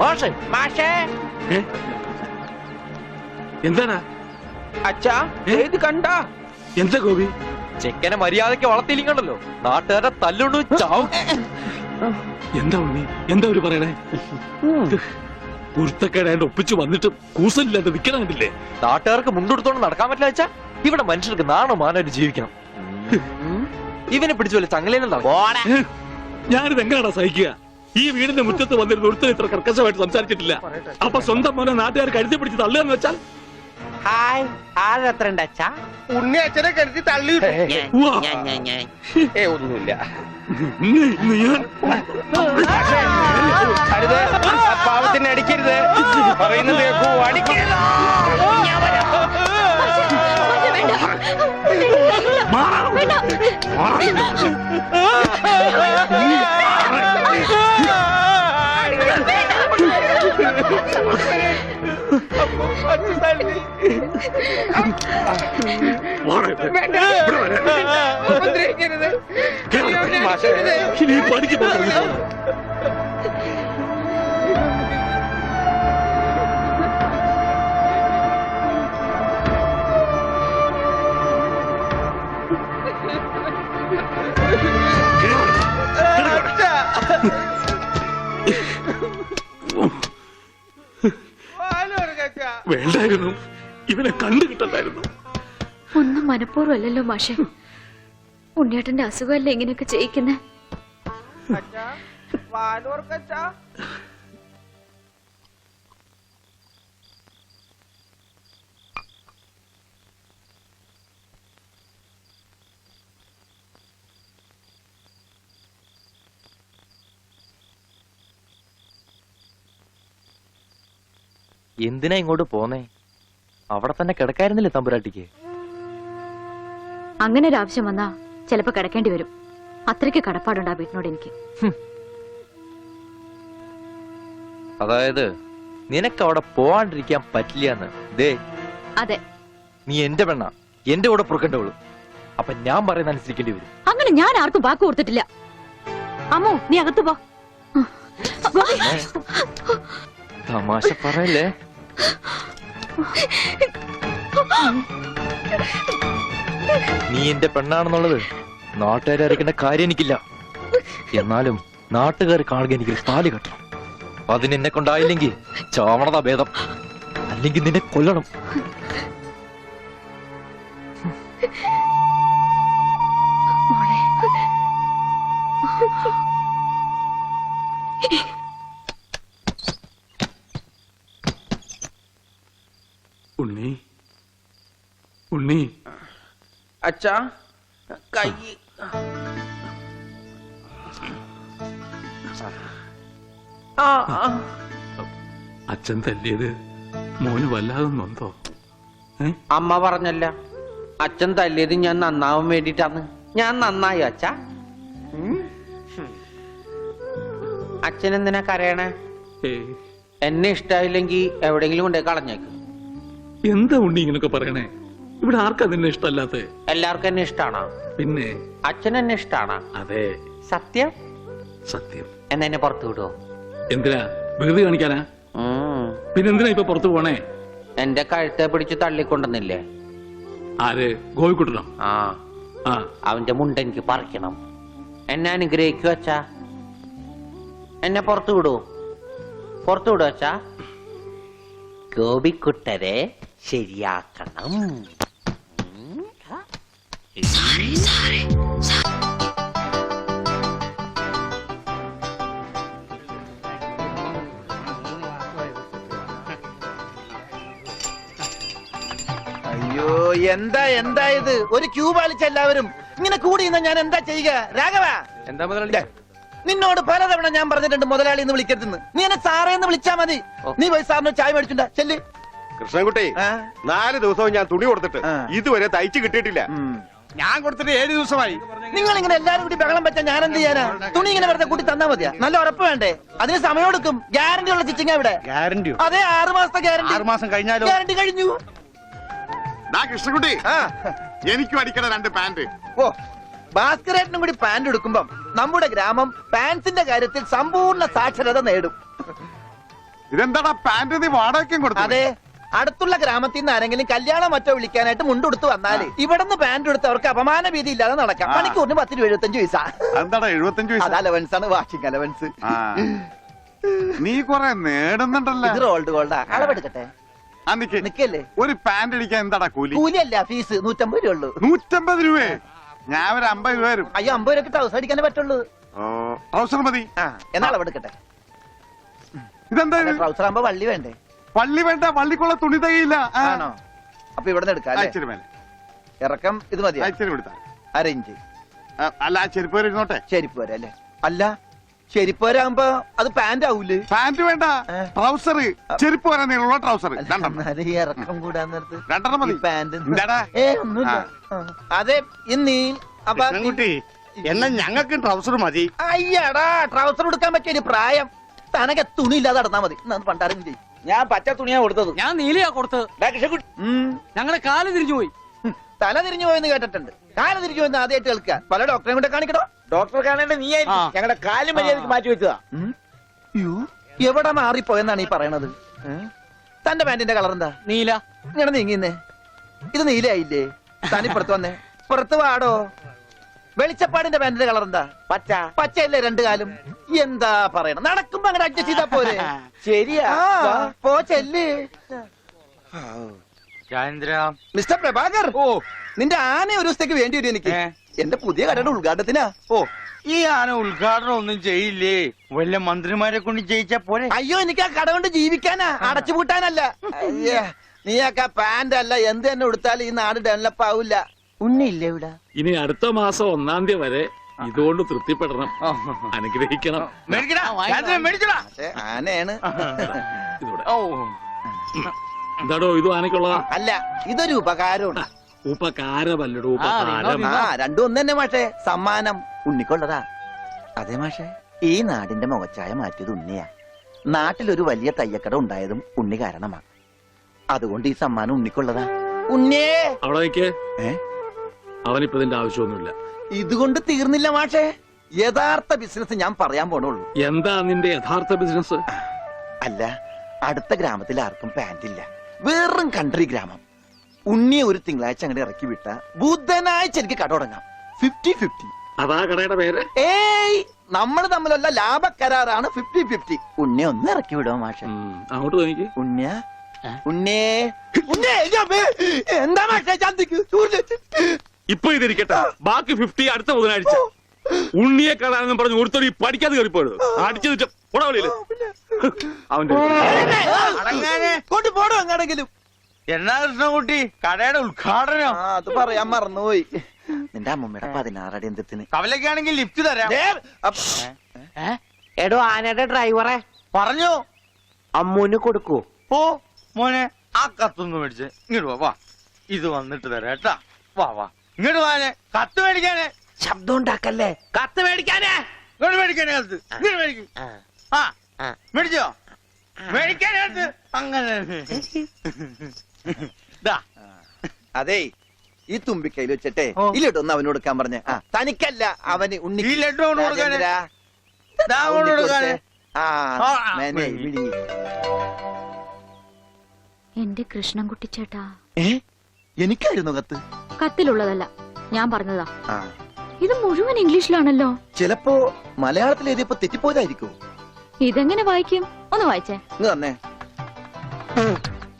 മാഷേ മാഷേ എന്താണ് അച്ഛാ ഇത് കണ്ട എന്താ ഗോപി? ചെക്കനെ മര്യാദക്ക് വളർത്തിയില്ലണ്ടല്ലോ നാട്ടുകാരെ തല്ലുണ്ടു ചാവും. എന്താ ഉണ്ണി, എന്താ ഒരു പറയണേ? കുരുത്തക്കേടായിട്ട് ഒപ്പിച്ചു വന്നിട്ട് കൂസലില്ലാതെ നിൽക്കണ കണ്ടില്ലേ? നാട്ടുകാർക്ക് മുണ്ടെടുത്തോണ്ട് നടക്കാൻ പറ്റില്ല വെച്ചാ ഇവിടെ മനുഷ്യർക്ക് നാണോ മാനായിട്ട് ജീവിക്കണം. ഇവനെ പിടിച്ചു പോലെ ചങ്ങലേലും ഞാനിത് എങ്ങനെയാണോ സഹിക്കുക? ഈ വീടിന്റെ മുറ്റത്ത് വന്നിരുന്ന ഒരുത്തർ ഇത്ര കർക്കശമായിട്ട് സംസാരിച്ചിട്ടില്ല. അപ്പൊ സ്വന്തം മോനെ നാട്ടുകാർ കരുതി പിടിച്ച് തള്ളുകയെന്ന് വെച്ചാൽ ഉണ്ണി അച്ഛനെ കരുതി തള്ളി ഒന്നുമില്ല. അരുത്, പാവത്തിനെ അടിക്കരുത്. പറയുന്നത് കേൾക്കൂ, അടിക്കരുത്. വേണ്ടായിരുന്നു, ഇവനെ കണ്ടു കിട്ടണ്ടായിരുന്നു. ഒന്നും മനഃപൂർവ്വമല്ലല്ലോ മാഷെ. ഉണ്ണിയേട്ടന്റെ അസുഖമല്ലേ ഇങ്ങനെയൊക്കെ ചെയ്യിക്കുന്നേ? എന്തിനാ ഇങ്ങോട്ട് പോന്നേ? അവിടെ തന്നെ കിടക്കായിരുന്നില്ലേ തമ്പുരാട്ടിക്ക്? അങ്ങനെ ഒരു ആവശ്യം വന്നാ ചിലപ്പോ കിടക്കേണ്ടി വരും. അത്രയ്ക്ക് കടപ്പാടുണ്ട് ആ വീട്ടിനോട് എനിക്ക്. അതായത് നിനക്ക് അവിടെ പോവാണ്ടിരിക്കാൻ പറ്റില്ലാന്ന്. ദേ, അതെ, നീ എന്റെ പെണ്ണ, എന്റെ കൂടെ പുറക്കേണ്ടവള്. അപ്പൊ ഞാൻ പറയുന്ന അനുസരിക്കേണ്ടി വരും. അങ്ങനെ ഞാൻ ആർക്കും വാക്ക് കൊടുത്തിട്ടില്ല. അമ്മോ, നീ അകത്ത് പോ. തമാശ പറയല്ലേ? നീ എന്റെ പെണ്ണാണെന്നുള്ളത് നാട്ടുകാരെ അറിയിക്കേണ്ട കാര്യം എനിക്കില്ല. എന്നാലും നാട്ടുകാർ കാണുക എനിക്ക് താലി കെട്ടണം. അതിനെന്നെ കൊണ്ടായില്ലെങ്കിൽ ചാവണതാ ഭേദം, അല്ലെങ്കിൽ നിന്നെ കൊല്ലണം. ഉണ്ണി, ഉണ്ണി. അച്ഛാ, കൈ അച്ഛൻ തല്ലിയത് മോന് വല്ലാതെ നൊന്തോ? അമ്മ പറഞ്ഞല്ല, അച്ഛൻ തല്ലിയത് ഞാൻ നന്നാവാൻ വേണ്ടിട്ടാണ്. ഞാൻ നന്നായി അച്ഛാ. അച്ഛൻ എന്തിനാ കരയണേ? എന്നെ ഇഷ്ടായില്ലെങ്കി എവിടെയെങ്കിലും കൊണ്ടേ കളഞ്ഞേക്ക്. എന്താ ഉണ്ണി ഇങ്ങനൊക്കെ പറയണേ? ഇവിടെ ആർക്കാ നിന്നെ ഇഷ്ടമല്ലാത്ത? എല്ലാവർക്കും എന്നെ ഇഷ്ടാണോ? പിന്നെ അച്ഛൻ എന്നെ ഇഷ്ടാണോ? അതെ. സത്യം? സത്യം. എന്നാ എന്നെ പുറത്തു വിടുവോ? എന്തിനാ? വികൃതി കാണിക്കാനാ? പിന്നെന്തിനാ ഇപ്പൊ പുറത്തു പോണേ? എന്റെ കഴുത്തെ പിടിച്ച് തള്ളിക്കൊണ്ടെന്നില്ലേ? ആര്? ഗോപിക്കുട്ടനോ? ആ, അവന്റെ മുണ്ട എനിക്ക് പറിക്കണം. എന്നെ അനുഗ്രഹിക്കൂ അച്ഛാ. എന്നെ പുറത്തു വിടൂ, പുറത്തു വിടൂ അച്ഛാ. ഗോപിക്കുട്ടരെ ശരിയാക്കണം. അയ്യോ, എന്താ ഇത്? ഒരു ക്യൂ പാലിച്ച എല്ലാവരും ഇങ്ങനെ കൂടി ഞാൻ എന്താ ചെയ്യുക? രാഘവ, എന്താ മുതലാളി? നിന്നോട് പലതവണ ഞാൻ പറഞ്ഞിട്ടുണ്ട് മുതലാളി എന്ന് വിളിക്കരുതെന്ന്. നീ എന്നെ സാറേ എന്ന് വിളിച്ചാ മതി. നീ പോയി സാറിന് ചായ മേടിച്ചുണ്ടാ ചെല്ലി. കൃഷ്ണൻകുട്ടി, 4 ദിവസവും ഞാൻ തുണി കൊടുത്തിട്ട് ഇതുവരെ തയ്ച്ചു കിട്ടിയിട്ടില്ല. ഞാൻ കൊടുത്തിട്ട് 7 ദിവസമായി. നിങ്ങൾ ഇങ്ങനെ എല്ലാരും കൂടി ബഹളം വെച്ചാൽ ഞാൻ എന്ത് ചെയ്യാനാ? തുണി ഇങ്ങനെ വെറുതെ കൂട്ടി തന്നാ മതിയാ? നല്ല ഉറപ്പ് വേണ്ടേ? അതിന് സമയം എടുക്കും. ഗ്യാരണ്ടി ഉള്ള സ്റ്റിച്ചിങ് ഇവിടെ. ഗ്യാരണ്ടിയോ? അതെ, 6 മാസത്തെ ഗ്യാരണ്ടി. 6 മാസം കഴിഞ്ഞാലോ? ഗ്യാരണ്ടി കഴിഞ്ഞു. കൃഷ്ണൻകുട്ടി, എനിക്കും അടിക്കണ 2 പാന്റ്. ഓ, ഭാസ്കരേട്ടനും കൂടി പാന്റ് എടുക്കുമ്പം നമ്മുടെ ഗ്രാമം പാൻസിന്റെ കാര്യത്തിൽ സമ്പൂർണ്ണ സാക്ഷരത നേടും. ഇതെന്താടാ പാന്റ് നീ വാടകയ്ക്കും കൊടുത്തു? അതെ, അടുത്തുള്ള ഗ്രാമത്തിൽ നിന്ന് ആരെങ്കിലും കല്യാണം മറ്റോ വിളിക്കാനായിട്ട് മുണ്ടെടുത്ത് വന്നാല് ഇവിടുന്ന് പാന്റ് എടുത്ത് അവർക്ക് അപമാന ഭീതി ഇല്ലാതെ നടക്കാം. മണിക്കൂറിന് 10-75 പൈസ. എന്താടാ 75 അത് അലവൻസ് ആണ്, വാഷിംഗ് അലവൻസ്. നീ കൊറേ നേടുന്നുണ്ടല്ലോ. ഇത് റോൾഡ് ഗോൾഡാ. അളവെടുക്കട്ടെ? നിക്കല്ലേ. ഒരു പാന്റ് അടിക്കാൻ എന്താടാ കൂലി? കൂലിയല്ല, ഫീസ് 150 രൂപ ഉള്ളൂ. 150 രൂപ? ഞാൻ ഒരു 50 രൂപ വരും. അയ്യോ, 50 രൂപ ട്രൗസർ അടിക്കാനേ പറ്റുള്ളൂ. ട്രൗസർ മതി. എന്നാ അളവെടുക്കട്ടെ? ഇതെന്താ? ട്രൗസർ ആകുമ്പോ വള്ളി വേണ്ടേ? വള്ളി വേണ്ട, വള്ളിക്കുള്ള തുണി തികയില്ല. ആണോ? അപ്പൊ ഇവിടെ നിന്ന് എടുക്കാം. ഇച്ചിരി മേലെ ഇറക്കം ഇത് മതി. ഇച്ചിരി കൊടുത്താ അരയിഞ്ച്. അല്ല, ആ ചെരുപ്പ് വരെ ഇരുന്നോട്ടെ. ചെരിപ്പ് വരെ അല്ലേ? അല്ല, ചെരിപ്പ് വരാകുമ്പോ അത് പാന്റ് ആവൂലേ? പാന്റ് വേണ്ട, ട്രൗസർ. ചെരുപ്പ് വരെ നീളമുള്ള ട്രൗസർ ഈ ഇറക്കം കൂടാൻ നേരത്ത് 2 മതി. പാന്റ് എന്താടാ? ഒന്നുമില്ല. അതെ, ഇന്നീ അപ്പൊ കുട്ടി എന്നാ ഞങ്ങൾക്ക് ട്രൗസർ മതി. അയ്യടാ, ട്രൗസർ എടുക്കാൻ പറ്റിയ ഒരു പ്രായം. തനക്ക് തുണി ഇല്ലാതെ നടന്നാ മതി. പണ്ടാരും ചെയ്യും. ഞാൻ പച്ച തുണിയാ കൊടുത്തത്. ഞാൻ നീലയാ കൊടുത്തത്. ഞങ്ങളുടെ കാല് തിരിഞ്ഞു പോയി. തല തിരിഞ്ഞു പോയെന്ന് കേട്ടിട്ടുണ്ട്. കാല് തിരിഞ്ഞു പോയെന്ന് ആദ്യമായിട്ട് കേൾക്കുക. പല ഡോക്ടറെ കൊണ്ട് കാണിക്കണോ? ഡോക്ടർ കാണേണ്ട നീ ഞങ്ങളുടെ കാല് മര്യാദക്ക് മാറ്റി വെച്ചതാ. എവിടെ മാറിപ്പോയെന്നാണ് ഈ പറയണത്? തന്റെ പാന്റിന്റെ കളർ എന്താ? നീല. ഇങ്ങനെ നീങ്ങിന്നേ. ഇത് നീലയായില്ലേ? തനിപ്പുറത്ത് വന്നേ. പുറത്ത് വാടോ. വെളിച്ചപ്പാടിന്റെ പാന്റിന്റെ കളർ എന്താ? പച്ച. പച്ചയല്ലേ 2 കാലും? എന്താ പറയണം? നടക്കുമ്പോ അങ്ങനെ അഡ്ജസ്റ്റ് ചെയ്താ പോരെ? ശരിയാ. പോ ചെല്ല്. മിസ്റ്റർ പ്രഭാകർ, നിന്റെ ആന ഒരു ദിവസത്തേക്ക് വേണ്ടി വരും എനിക്ക്. എന്റെ പുതിയ കടയുടെ ഉദ്ഘാടനത്തിനാ. ഈ ആന ഉദ്ഘാടനം ഒന്നും ചെയ്യില്ലേ? വല്ല മന്ത്രിമാരെ കൊണ്ട് ചെയ്യിച്ചാ പോലെ. അയ്യോ, എനിക്ക് ആ കട കൊണ്ട് ജീവിക്കാനാ, അടച്ചുപൂട്ടാനല്ല. നീയൊക്കെ പാന്റ് അല്ല എന്ത് തന്നെ കൊടുത്താലും ഈ നാട് ഡെവലപ്പ് ആവില്ല. ഉണ്ണിയില്ലേ ഇവിടെ? ഇനി അടുത്ത മാസം 1-ാം തീയതി വരെ ഇതുകൊണ്ട് തൃപ്തിപ്പെടണം, അനുഗ്രഹിക്കണം. ആനയാണ്. ഇതൂടെ. എന്താടോ ഇത് ആനയ്ക്കുള്ളതാ? അല്ല, ഇതൊരു ഉപകാരമാണ്. ഉപകാരമല്ലടോ, ഉപകാരം. രണ്ടും ഒന്ന് തന്നെ മാഷേ. സമ്മാനം ഉണ്ണിക്കൊള്ളതാ. അതെ മാഷേ, ഈ നാടിന്റെ മുഖച്ഛായ മാറ്റിയത് ഉണ്ണിയാ. നാട്ടിലൊരു വലിയ തയ്യക്കട ഉണ്ടായതും ഉണ്ണി കാരണമാ. അതുകൊണ്ട് ഈ സമ്മാനം ഉണ്ണിക്കൊള്ളതാ. ഉണ്ണിയേ അവിടെ നിൽക്കേ. അവനിപ്പോ ഇതിന്റെ ആവശ്യമൊന്നുമില്ല. ഇതുകൊണ്ട് തീർന്നില്ല മാഷേ. യഥാർത്ഥ ബിസിനസ് ഞാൻ പറയാൻ പോണുള്ളൂ. എന്താ നിന്റെ യഥാർത്ഥ ബിസിനസ്? അല്ല, അടുത്ത ഗ്രാമത്തിൽ ആർക്കും പാന്റ് ഇല്ല. വെറും കൺട്രി ഗ്രാമം. ഉണ്ണിയെ ഒരു തിങ്കളാഴ്ച അങ്ങനെ ഇറക്കി വിട്ട ബുധനാഴ്ച എനിക്ക് കട തുടങ്ങാം. 50-50. അതാ കടയുടെ പേര്? ഏയ്, നമ്മൾ തമ്മിലുള്ള ലാഭക്കരാറാണ് 50-50. ഉണ്ണിയെ ഒന്ന് ഇറക്കി വിടുമോ മാഷേ? അങ്ങോട്ട് തോന്നിക്ക്. ഉണ്ണിയ ഉണ്ണേ എന്താ മാഷേ ചന്തിക്ക്? ഇപ്പൊ ഇതിരിക്കട്ടെ, ബാക്കി 50 അടുത്ത ബുധനാഴ്ച. ഉണ്ണിയെ കാണാനെന്നും പറഞ്ഞ് ഒരുത്തോടി പഠിക്കാതെ കയറിപ്പോയത് അടിച്ചു വെച്ച പുടവളിയില് അവന്റെ കൊണ്ടുപോടോ എങ്ങാണെങ്കിലും. എന്നാ കൃഷ്ണൻകുട്ടി കടയുടെ ഉദ്ഘാടനം? അത് പറയാൻ മറന്നുപോയി. നിന്റെ അമ്മൂമ്മയുടെ 16 അടി എന്തിന്? കവലക്കാണെങ്കിൽ ലിഫ്റ്റ് തരാം. എടോ, ആനയുടെ ഡ്രൈവറെ പറഞ്ഞു അമ്മൂന് കൊടുക്കൂ. ഓ മോനെ, ആ കത്തൊന്ന് മേടിച്ച് ഇങ്ങോട്ട് വാ. ഇത് വന്നിട്ട് തരാം കേട്ടാ. വാ വാ, ഇങ്ങോട്ട് വാനെ. കത്ത് മേടിക്കാനേ. ശബ്ദം ഉണ്ടാക്കല്ലേ. കത്ത് മേടിക്കാനേ. ഇങ്ങോട്ട് മേടിക്കാനേ കത്ത്. ഇങ്ങോട്ട് മേടിക്കും. ആ മേടിച്ചോ? മേടിക്കാനകത്ത് അങ്ങനെ. അതെ, ഈ തുമ്പിക്കൈയിൽ വെച്ചിട്ടെ ഈ ലഡു ഒന്ന് അവന് കൊടുക്കാൻ പറഞ്ഞ. തനിക്കല്ല, അവന്. ഉണ്ണി ഈ ലഡു അവന് കൊടുക്കാനേ. ദാ അവന് കൊടുക്കാനേ. എന്റെ കൃഷ്ണൻകുട്ടി ചേട്ടാ. എനിക്കായിരുന്നു കത്ത്. കത്തിലുള്ളതല്ല, ഞാൻ പറഞ്ഞതാ. ഇത് മുഴുവൻ ഇംഗ്ലീഷിലാണല്ലോ. ചിലപ്പോ മലയാളത്തിൽ എഴുതിയപ്പോ തെറ്റിപ്പോയതായിരിക്കും. ഇതെങ്ങനെ വായിക്കും? ഒന്ന് വായിച്ചേ. ഇന്ന് തന്നെ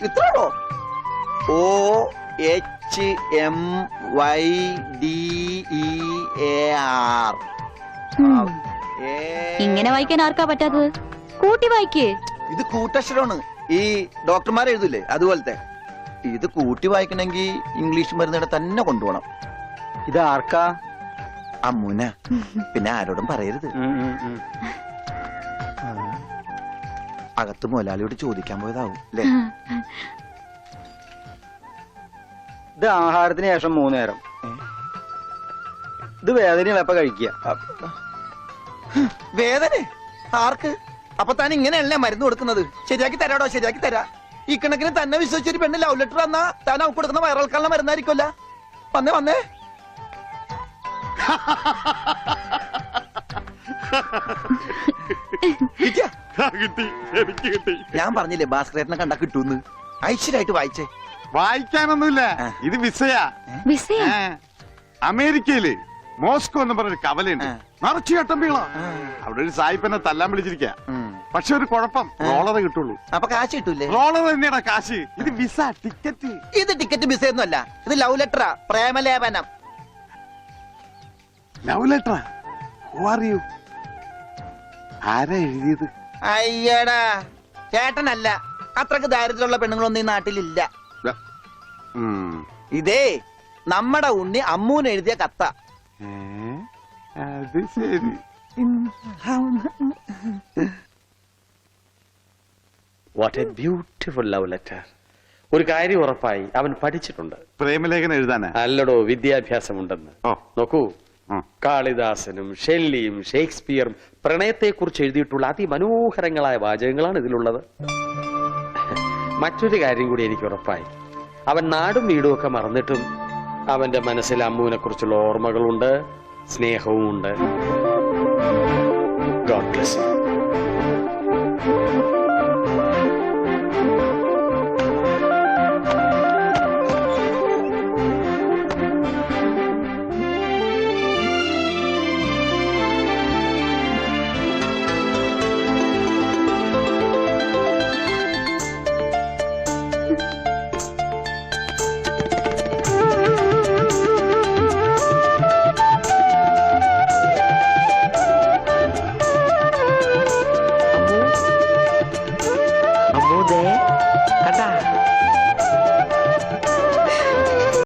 ഇത്രയോ? OHMYDEAR. ഇങ്ങനെ വായിക്കാൻ ആർക്കാ പറ്റാത്തത്? കൂട്ടി വായിക്കേ. ഇത് കൂട്ടക്ഷരമാണ്. ഈ ഡോക്ടർമാർ എഴുതൂലേ അതുപോലത്തെ. ഇത് കൂട്ടി വായിക്കണമെങ്കിൽ ഇംഗ്ലീഷ് മരുന്നിടെ തന്നെ കൊണ്ടുപോകണം. ഇത് ആർക്കാ? അമ്മൂന. പിന്നെ ആരോടും പറയരുത്. അകത്ത് മുതലാളിയോട് ചോദിക്കാൻ പോയതാവും അല്ലേ? ഇത് ആഹാരത്തിന് ശേഷം 3 നേരം. ഇത് വേദനയുള്ള എപ്പ കഴിക്കുക. വേദന ആർക്ക്? അപ്പൊ താൻ ഇങ്ങനെയല്ലേ മരുന്ന് കൊടുക്കുന്നത്? ശരിയാക്കി തരാടോ, ശരിയാക്കി തരാ. ഈ കണക്കിന് തന്നെ വിശ്വസിച്ചൊരു പെണ്ണ് ലവ് ലെറ്റർ തന്നാ താൻ അവർക്ക് കൊടുക്കുന്ന വയറിളക്കാനുള്ള മരുന്നായിരിക്കുമല്ല. വന്നേ വന്നേ. കിട്ടിയാ? കിട്ടി, എനിക്ക് കിട്ടി. ഞാൻ പറഞ്ഞില്ലേ ഭാസ്കരേട്ടനെ കണ്ടാ കിട്ടൂന്ന്. ഐശ്വര്യമായിട്ട് വായിച്ചേ. വായിക്കാനൊന്നുമില്ല, ഇത് വിസയാ. വിസയാ? അമേരിക്കയില് മോസ്കോ എന്ന് പറഞ്ഞൊരു കവലയുണ്ട്, നിറച്ചു ചട്ടമ്പികളാ. ആ. അവിടെ ഒരു സായിപ്പനെ തല്ലാൻ വിളിച്ചിരിക്ക. ഉം. പക്ഷെ ഒരു കുഴപ്പം, റോളറെ കിട്ടുള്ളൂ. അപ്പൊ കാശ് കിട്ടൂലേ? റോളർ തന്നെയാടാ കാശ്. ഇത് വിസ, ടിക്കറ്റ്. ഇത് ടിക്കറ്റ് വിസയൊന്നും അല്ല, ഇത് ലവ് ലെറ്ററാ, പ്രേമലേപനം. ലവ് ലെറ്ററാ? Who are you? ആരാ എഴുതിയത്? അയ്യടാ, ചേട്ടനല്ല. അത്രക്ക് ദാരിദ്ര്യമുള്ള പെണ്ണുങ്ങളൊന്നും ഈ നാട്ടിലില്ല. ഉം. ഇതേ നമ്മടെ ഉണ്ണി അമ്മൂന് എഴുതിയ കത്ത. അത് ശരി. What A beautiful love letter. ഒരു കാര്യം ഉറപ്പായി, അവൻ പഠിച്ചിട്ടുണ്ട്. പ്രേമലേഖനം എഴുതാനാ? അല്ലടോ, വിദ്യാഭ്യാസമുണ്ടെന്ന്. ഓ. നോക്കൂ, ഉം. കാളിദാസനും ഷെല്ലിയും ഷേക്സ്പിയറും പ്രണയത്തെക്കുറിച്ച് എഴുതിയിട്ടുള്ള അതിമനോഹരങ്ങളായ വാചകങ്ങളാണ് ഇതിലുള്ളത്. മറ്റൊരു കാര്യം കൂടി എനിക്ക് ഉറപ്പായി, അവൻ നാടും വീടും ഒക്കെ മറന്നിട്ടും അവന്റെ മനസ്സിൽ അമ്മുവിനെ കുറിച്ചുള്ള ഓർമ്മകളുണ്ട്, സ്നേഹവും ഉണ്ട്. God bless you. അമ്മൂതേ കണ്ടാ